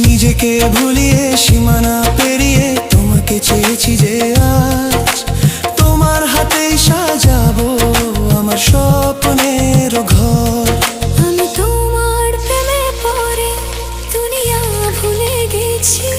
নিজেকে ভুলিয়ে সীমানা পেরিয়ে তোমাকে চেয়েছি যে আজ তোমার হাতেই সাজাবো আমার স্বপ্নের ঘর। আমি তোমার প্রেমে পড়ে দুনিয়া ভুলে গেছি।